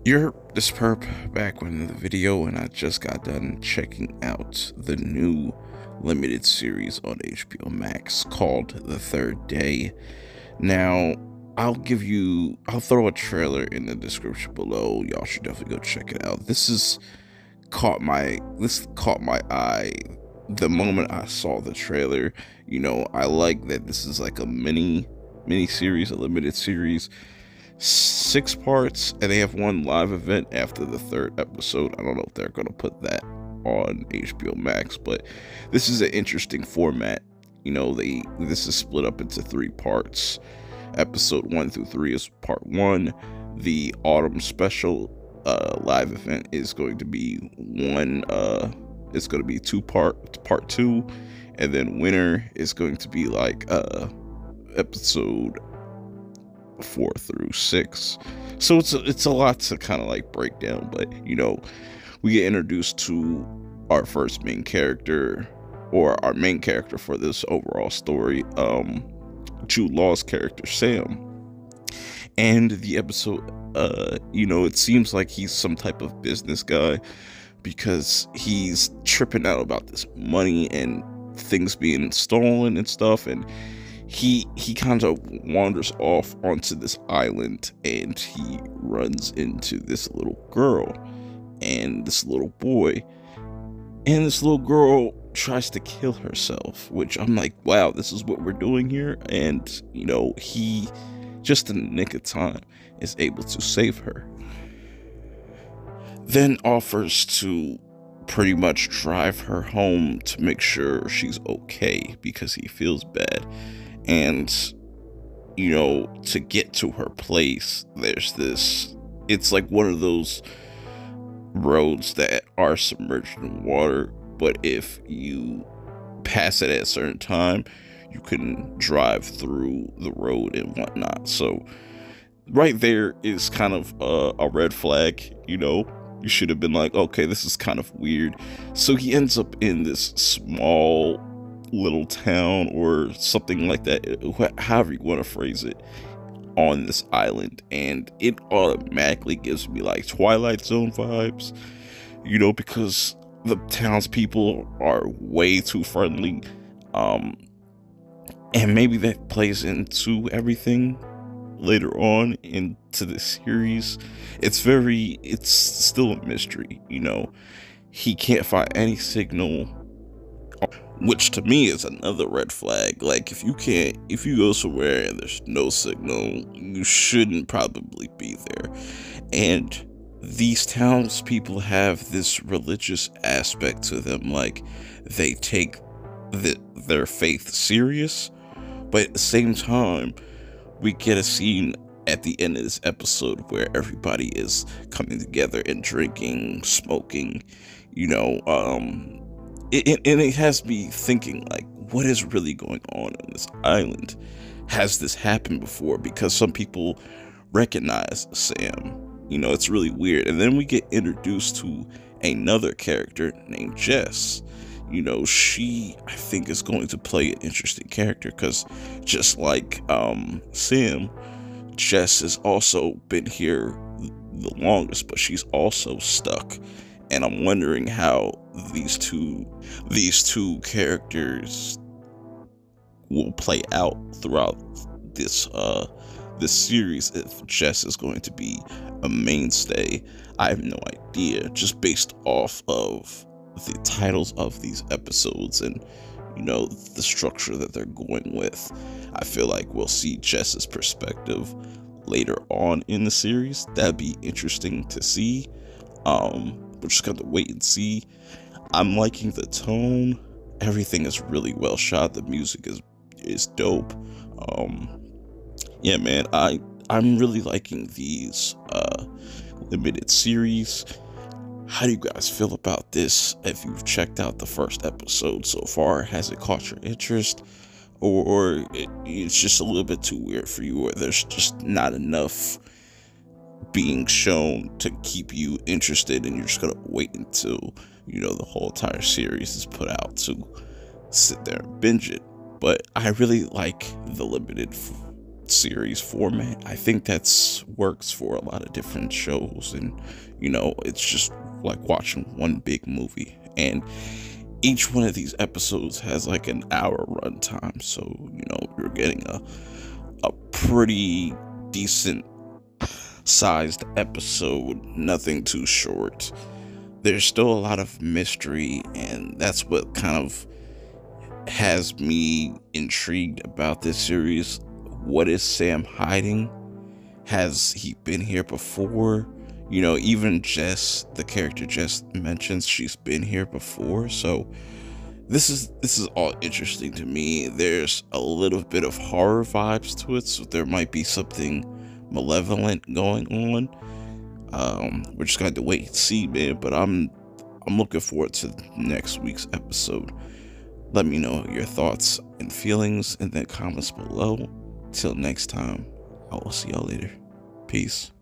You're this perp back in the video, and I just got done checking out the new limited series on HBO Max called The Third Day. Now, I'll throw a trailer in the description below. Y'all should definitely go check it out. This caught my eye the moment I saw the trailer. I like that this is like a mini series, a limited series, 6 parts, and they have one live event after the third episode. I don't know if they're gonna put that on HBO Max, but this is an interesting format. This is split up into 3 parts. Episode 1 through 3 is part 1. The autumn special live event is going to be it's going to be part 2, and then winter is going to be like episode 4 through 6. So it's a lot to kind of like break down, but we get introduced to our first main character, or our main character for this overall story, Jude Law's character Sam. And the episode, it seems like he's some type of business guy, because he's tripping out about this money and things being stolen and stuff, and he kind of wanders off onto this island, and he runs into this little girl and this little boy, and this little girl tries to kill herself, which I'm like, wow, this is what we're doing here. And he, just in the nick of time, is able to save her, then offers to pretty much drive her home to make sure she's okay, because he feels bad. And to get to her place, it's like one of those roads that are submerged in water, but if you pass it at a certain time, you can drive through the road and whatnot. So right there is kind of a red flag. You should have been like, okay, this is kind of weird. So he ends up in this small little town or something like that, however you want to phrase it, on this island, and it automatically gives me like Twilight Zone vibes, because the townspeople are way too friendly, and maybe that plays into everything later on into the series. It's still a mystery. He can't find any signal, which to me is another red flag. Like, if you go somewhere and there's no signal, you shouldn't probably be there. And these townspeople have this religious aspect to them, like they take their faith serious, but at the same time, we get a scene at the end of this episode where everybody is coming together and drinking, smoking, and it has me thinking, like, what is really going on this island? Has this happened before? Because some people recognize Sam. It's really weird. And then we get introduced to another character named Jess. She, I think, is going to play an interesting character, because just like Sam, Jess has also been here the longest, but she's also stuck. And I'm wondering how these two characters will play out throughout this series, if Jess is going to be a mainstay. I have no idea, just based off of the titles of these episodes and the structure that they're going with. I feel like we'll see Jess's perspective later on in the series. That'd be interesting to see. We're just gonna wait and see. I'm liking the tone. Everything is really well shot. The music is dope. Yeah, man, I'm really liking these limited series. How do you guys feel about this? If you've checked out the first episode so far, has it caught your interest? Or it's just a little bit too weird for you, or there's just not enough being shown to keep you interested, and you're just gonna wait until the whole entire series is put out to sit there and binge it? But I really like the limited series format. I think that's works for a lot of different shows, and it's just like watching one big movie, and each one of these episodes has like an hour runtime, so you're getting a pretty decent sized episode, nothing too short. There's still a lot of mystery, and that's what kind of has me intrigued about this series. What is Sam hiding? Has he been here before? Even Jess, the character Jess mentions, she's been here before. So this is all interesting to me. There's a little bit of horror vibes to it, so there might be something malevolent going on. We're just gonna have to wait and see, man. But I'm looking forward to next week's episode. Let me know your thoughts and feelings in the comments below. Till next time, I will see y'all later. Peace.